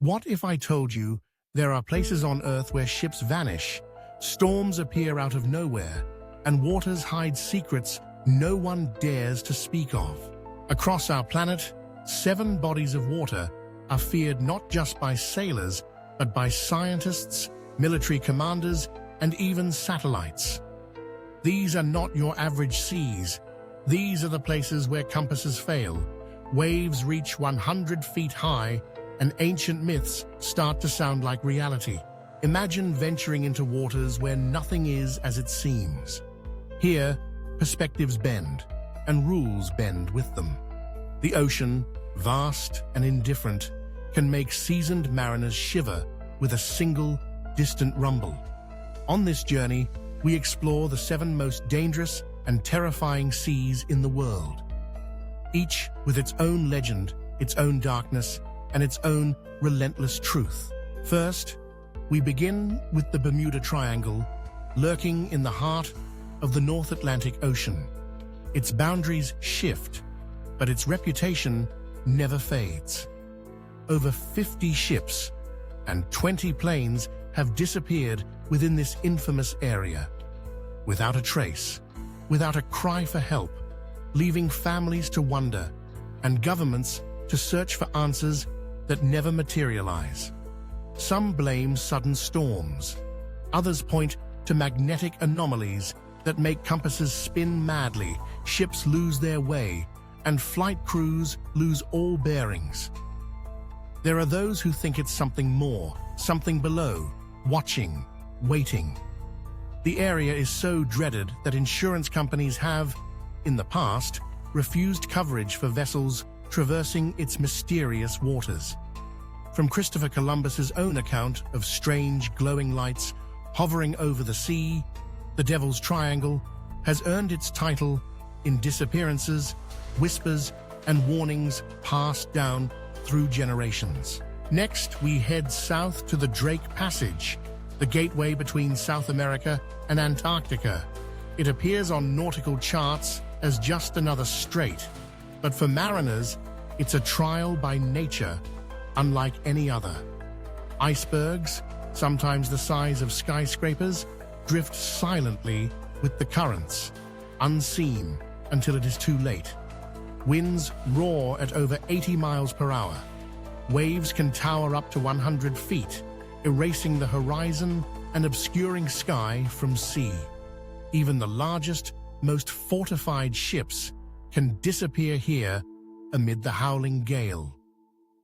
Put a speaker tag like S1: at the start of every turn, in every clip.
S1: What if I told you there are places on Earth where ships vanish, storms appear out of nowhere, and waters hide secrets no one dares to speak of? Across our planet, 7 bodies of water are feared not just by sailors, but by scientists, military commanders, and even satellites. These are not your average seas. These are the places where compasses fail. Waves reach 100 feet high, and ancient myths start to sound like reality. Imagine venturing into waters where nothing is as it seems. Here, perspectives bend, and rules bend with them. The ocean, vast and indifferent, can make seasoned mariners shiver with a single, distant rumble. On this journey, we explore the 7 most dangerous and terrifying seas in the world, each with its own legend, its own darkness, and its own relentless truth. First, we begin with the Bermuda Triangle, lurking in the heart of the North Atlantic Ocean. Its boundaries shift, but its reputation never fades. Over 50 ships and 20 planes have disappeared within this infamous area, without a trace, without a cry for help, leaving families to wonder and governments to search for answers that never materialize. Some blame sudden storms. Others point to magnetic anomalies that make compasses spin madly, ships lose their way, and flight crews lose all bearings. There are those who think it's something more, something below, watching, waiting. The area is so dreaded that insurance companies have, in the past, refused coverage for vessels traversing its mysterious waters. From Christopher Columbus's own account of strange glowing lights hovering over the sea, the Devil's Triangle has earned its title in disappearances, whispers, and warnings passed down through generations. Next, we head south to the Drake Passage, the gateway between South America and Antarctica. It appears on nautical charts as just another strait, but for mariners, it's a trial by nature, unlike any other. Icebergs, sometimes the size of skyscrapers, drift silently with the currents, unseen until it is too late. Winds roar at over 80 miles per hour. Waves can tower up to 100 feet, erasing the horizon and obscuring sky from sea. Even the largest, most fortified ships can disappear here amid the howling gale.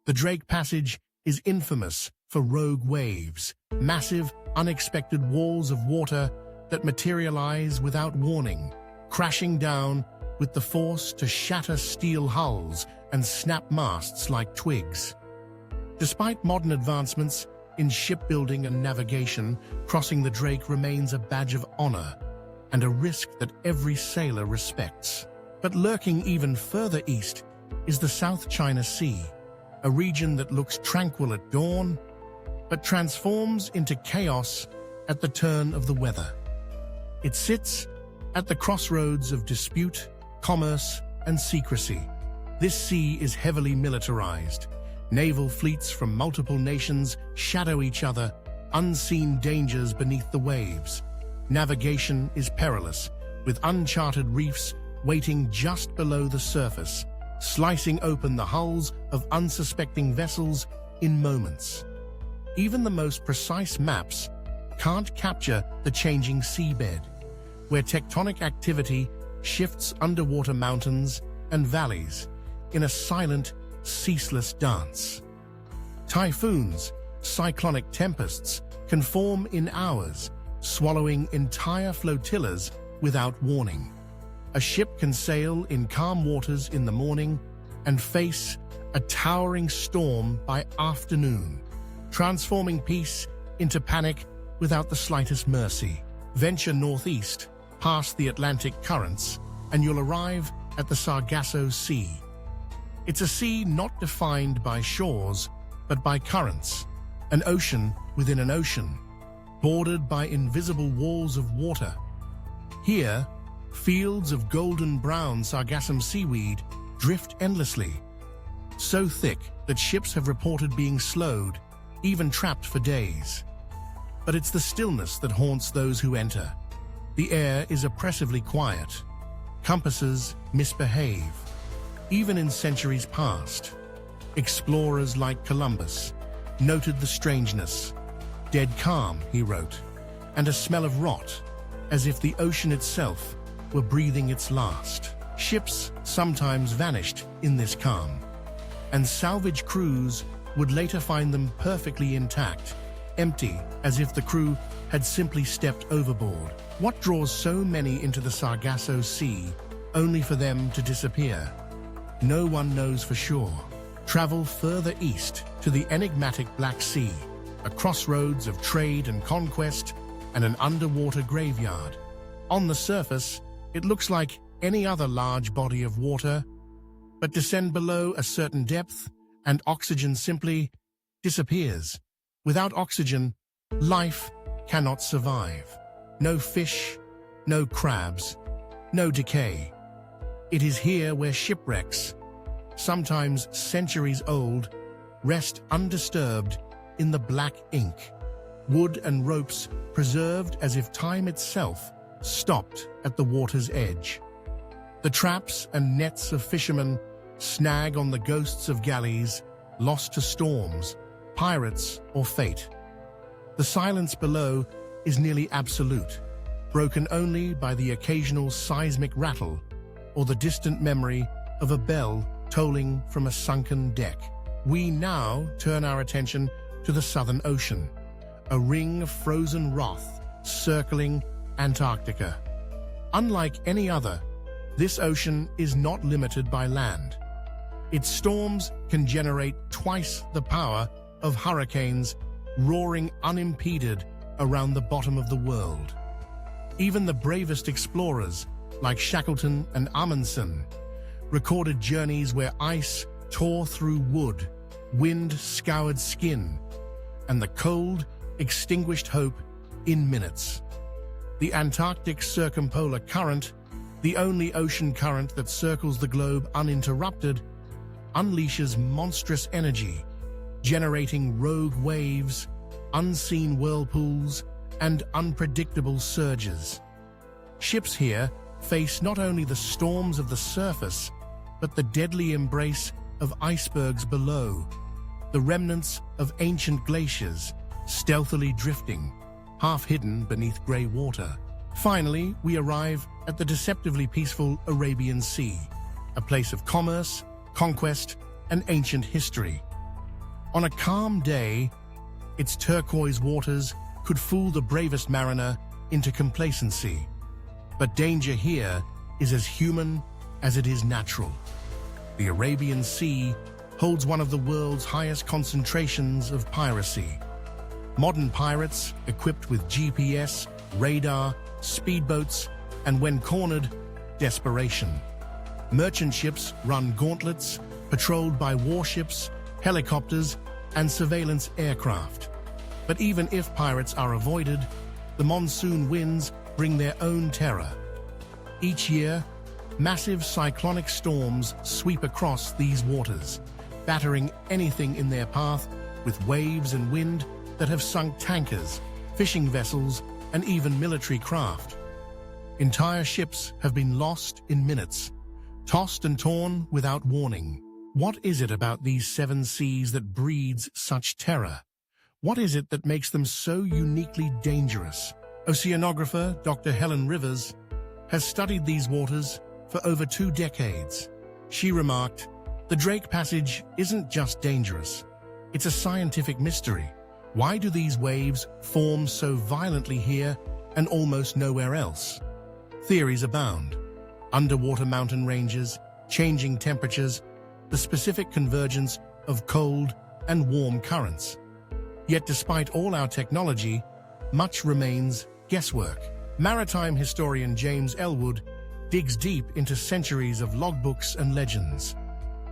S1: The Drake Passage is infamous for rogue waves, massive, unexpected walls of water that materialize without warning, crashing down with the force to shatter steel hulls and snap masts like twigs. Despite modern advancements in shipbuilding and navigation, crossing the Drake remains a badge of honor and a risk that every sailor respects. But lurking even further east is the South China Sea, a region that looks tranquil at dawn, but transforms into chaos at the turn of the weather. It sits at the crossroads of dispute, commerce, and secrecy. This sea is heavily militarized. Naval fleets from multiple nations shadow each other, unseen dangers beneath the waves. Navigation is perilous, with uncharted reefs waiting just below the surface, slicing open the hulls of unsuspecting vessels in moments. Even the most precise maps can't capture the changing seabed, where tectonic activity shifts underwater mountains and valleys in a silent, ceaseless dance. Typhoons, cyclonic tempests, can form in hours, swallowing entire flotillas without warning. A ship can sail in calm waters in the morning and face a towering storm by afternoon, transforming peace into panic without the slightest mercy. Venture northeast, past the Atlantic currents, and you'll arrive at the Sargasso Sea. It's a sea not defined by shores, but by currents, an ocean within an ocean, bordered by invisible walls of water. Here, fields of golden brown sargassum seaweed drift endlessly, so thick that ships have reported being slowed, even trapped for days. But it's the stillness that haunts those who enter. The air is oppressively quiet. Compasses misbehave. Even in centuries past, explorers like Columbus noted the strangeness. Dead calm, he wrote, and a smell of rot, as if the ocean itself were breathing its last. Ships sometimes vanished in this calm, and salvage crews would later find them perfectly intact, empty, as if the crew had simply stepped overboard. What draws so many into the Sargasso Sea, only for them to disappear? No one knows for sure. Travel further east to the enigmatic Black Sea, a crossroads of trade and conquest, and an underwater graveyard. On the surface, it looks like any other large body of water, but descend below a certain depth, and oxygen simply disappears. Without oxygen, life cannot survive. No fish, no crabs, no decay. It is here where shipwrecks, sometimes centuries old, rest undisturbed in the black ink. Wood and ropes preserved as if time itself stopped at the water's edge. The traps and nets of fishermen snag on the ghosts of galleys lost to storms, pirates, or fate. The silence below is nearly absolute, broken only by the occasional seismic rattle or the distant memory of a bell tolling from a sunken deck. We now turn our attention to the Southern Ocean, a ring of frozen wrath circling Antarctica. Unlike any other, this ocean is not limited by land. Its storms can generate twice the power of hurricanes roaring unimpeded around the bottom of the world. Even the bravest explorers, like Shackleton and Amundsen, recorded journeys where ice tore through wood, wind scoured skin, and the cold extinguished hope in minutes. The Antarctic Circumpolar Current, the only ocean current that circles the globe uninterrupted, unleashes monstrous energy, generating rogue waves, unseen whirlpools, and unpredictable surges. Ships here face not only the storms of the surface, but the deadly embrace of icebergs below, the remnants of ancient glaciers stealthily drifting, half hidden beneath grey water. Finally, we arrive at the deceptively peaceful Arabian Sea, a place of commerce, conquest, and ancient history. On a calm day, its turquoise waters could fool the bravest mariner into complacency. But danger here is as human as it is natural. The Arabian Sea holds one of the world's highest concentrations of piracy. Modern pirates, equipped with GPS, radar, speedboats, and when cornered, desperation. Merchant ships run gauntlets, patrolled by warships, helicopters, and surveillance aircraft. But even if pirates are avoided, the monsoon winds bring their own terror. Each year, massive cyclonic storms sweep across these waters, battering anything in their path with waves and wind that have sunk tankers, fishing vessels, and even military craft. Entire ships have been lost in minutes, tossed and torn without warning. What is it about these seven seas that breeds such terror? What is it that makes them so uniquely dangerous? Oceanographer Dr. Helen Rivers has studied these waters for over 2 decades. She remarked, "The Drake Passage isn't just dangerous, it's a scientific mystery. Why do these waves form so violently here and almost nowhere else?" Theories abound. Underwater mountain ranges, changing temperatures, the specific convergence of cold and warm currents. Yet despite all our technology, much remains guesswork. Maritime historian James Elwood digs deep into centuries of logbooks and legends.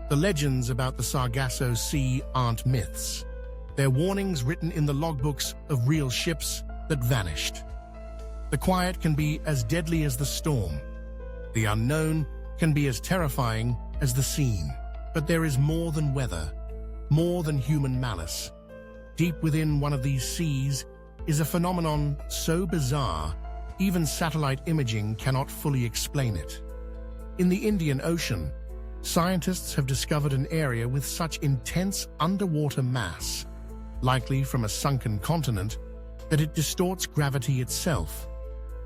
S1: The legends about the Sargasso Sea aren't myths. They're warnings written in the logbooks of real ships that vanished. The quiet can be as deadly as the storm. The unknown can be as terrifying as the scene. But there is more than weather, more than human malice. Deep within one of these seas is a phenomenon so bizarre, even satellite imaging cannot fully explain it. In the Indian Ocean, scientists have discovered an area with such intense underwater mass, likely from a sunken continent, that it distorts gravity itself.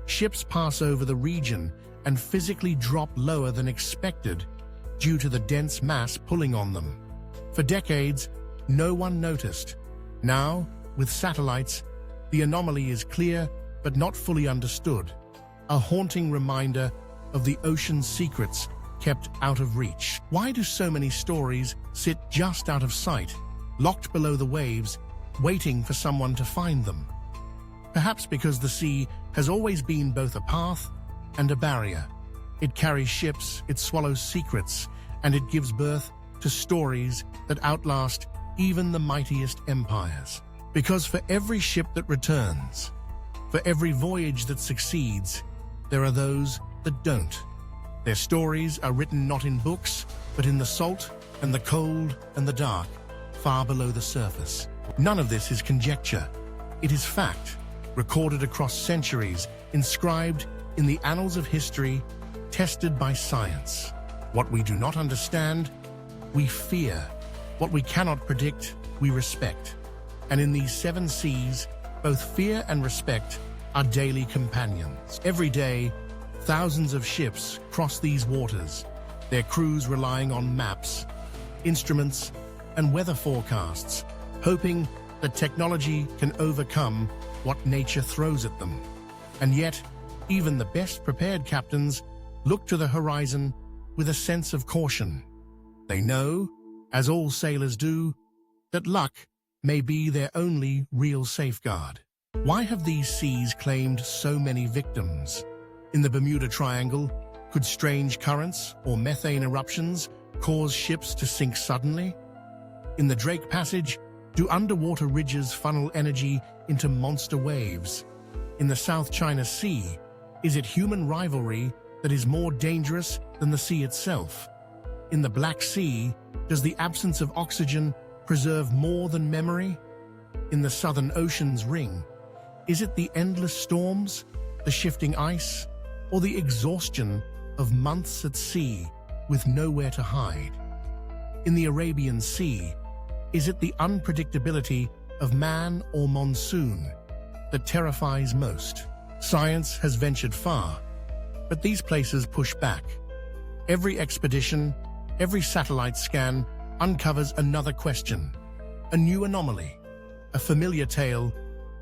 S1: Ships pass over the region and physically drop lower than expected due to the dense mass pulling on them. For decades, no one noticed. Now, with satellites, the anomaly is clear but not fully understood, a haunting reminder of the ocean's secrets kept out of reach. Why do so many stories sit just out of sight, locked below the waves, waiting for someone to find them? Perhaps because the sea has always been both a path and a barrier. It carries ships, it swallows secrets, and it gives birth to stories that outlast even the mightiest empires. Because for every ship that returns, for every voyage that succeeds, there are those that don't. Their stories are written not in books, but in the salt and the cold and the dark, far below the surface. None of this is conjecture. It is fact, recorded across centuries, inscribed in the annals of history, tested by science. What we do not understand, we fear. What we cannot predict, we respect. And in these 7 seas, both fear and respect are daily companions. Every day, thousands of ships cross these waters, their crews relying on maps, instruments, and weather forecasts, hoping that technology can overcome what nature throws at them. And yet, even the best prepared captains look to the horizon with a sense of caution. They know, as all sailors do, that luck may be their only real safeguard. Why have these seas claimed so many victims? In the Bermuda Triangle, could strange currents or methane eruptions cause ships to sink suddenly? In the Drake Passage, do underwater ridges funnel energy into monster waves? In the South China Sea, is it human rivalry that is more dangerous than the sea itself? In the Black Sea, does the absence of oxygen preserve more than memory? In the Southern Ocean's ring, is it the endless storms, the shifting ice, or the exhaustion of months at sea with nowhere to hide? In the Arabian Sea, is it the unpredictability of man or monsoon that terrifies most? Science has ventured far, but these places push back. Every expedition, every satellite scan uncovers another question, a new anomaly, a familiar tale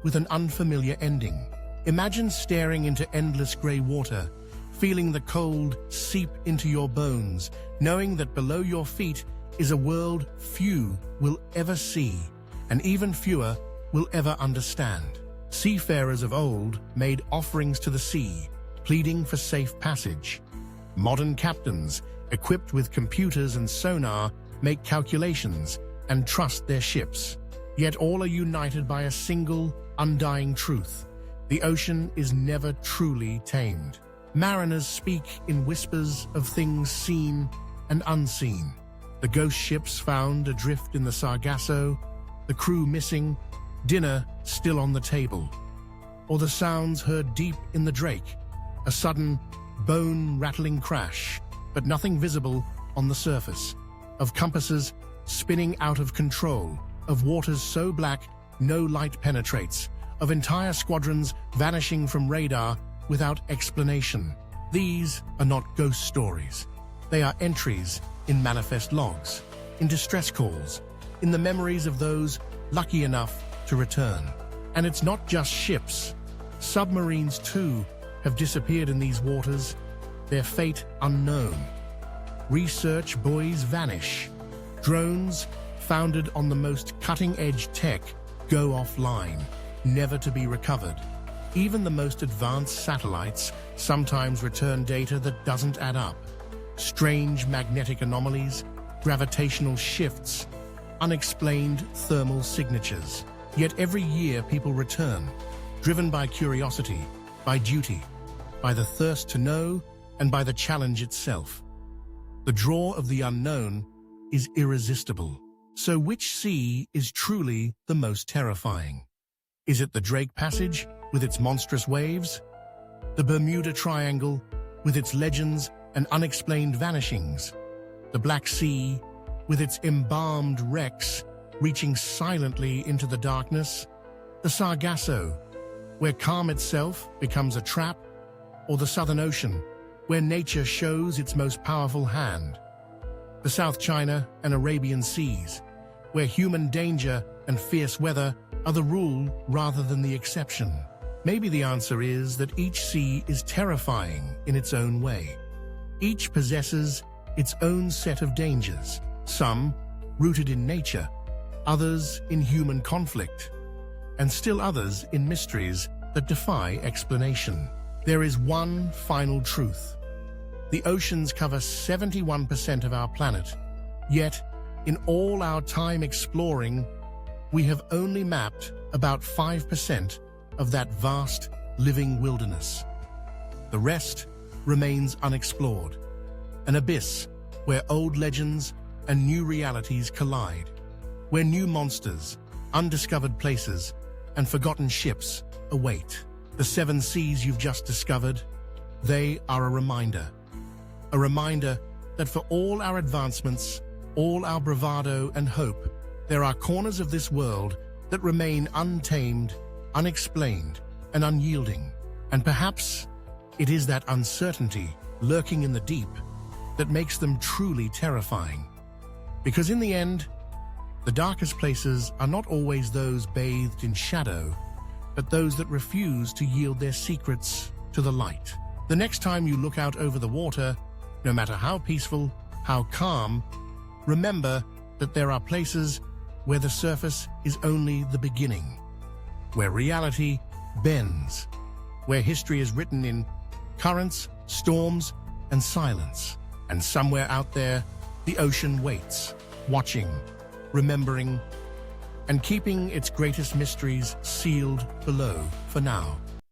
S1: with an unfamiliar ending. Imagine staring into endless grey water, feeling the cold seep into your bones, knowing that below your feet is a world few will ever see, and even fewer will ever understand. Seafarers of old made offerings to the sea, pleading for safe passage. Modern captains, equipped with computers and sonar, make calculations and trust their ships. Yet all are united by a single, undying truth. The ocean is never truly tamed. Mariners speak in whispers of things seen and unseen. The ghost ships found adrift in the Sargasso, the crew missing, dinner still on the table. Or the sounds heard deep in the Drake, a sudden, bone-rattling crash, but nothing visible on the surface. Of compasses spinning out of control, of waters so black no light penetrates, of entire squadrons vanishing from radar without explanation. These are not ghost stories. They are entries in manifest logs, in distress calls, in the memories of those lucky enough to return. And it's not just ships. Submarines, too, have disappeared in these waters, their fate unknown. Research buoys vanish. Drones, founded on the most cutting-edge tech, go offline, never to be recovered. Even the most advanced satellites sometimes return data that doesn't add up. Strange magnetic anomalies, gravitational shifts, unexplained thermal signatures. Yet every year people return, driven by curiosity, by duty, by the thirst to know, and by the challenge itself. The draw of the unknown is irresistible. So which sea is truly the most terrifying? Is it the Drake Passage with its monstrous waves? The Bermuda Triangle with its legends and unexplained vanishings? The Black Sea with its embalmed wrecks reaching silently into the darkness? The Sargasso, where calm itself becomes a trap? Or the Southern Ocean, where nature shows its most powerful hand? The South China and Arabian Seas, where human danger and fierce weather are the rule rather than the exception. Maybe the answer is that each sea is terrifying in its own way. Each possesses its own set of dangers, some rooted in nature, others in human conflict, and still others in mysteries that defy explanation. There is one final truth. The oceans cover 71% of our planet, yet in all our time exploring, we have only mapped about 5% of that vast living wilderness. The rest remains unexplored, an abyss where old legends and new realities collide, where new monsters, undiscovered places, and forgotten ships await. The 7 seas you've just discovered, they are a reminder that for all our advancements, all our bravado and hope, there are corners of this world that remain untamed, unexplained, and unyielding. And perhaps it is that uncertainty lurking in the deep that makes them truly terrifying. Because in the end, the darkest places are not always those bathed in shadow, but those that refuse to yield their secrets to the light. The next time you look out over the water, no matter how peaceful, how calm, remember that there are places where the surface is only the beginning, where reality bends, where history is written in currents, storms, and silence. And somewhere out there, the ocean waits, watching, remembering, and keeping its greatest mysteries sealed below for now.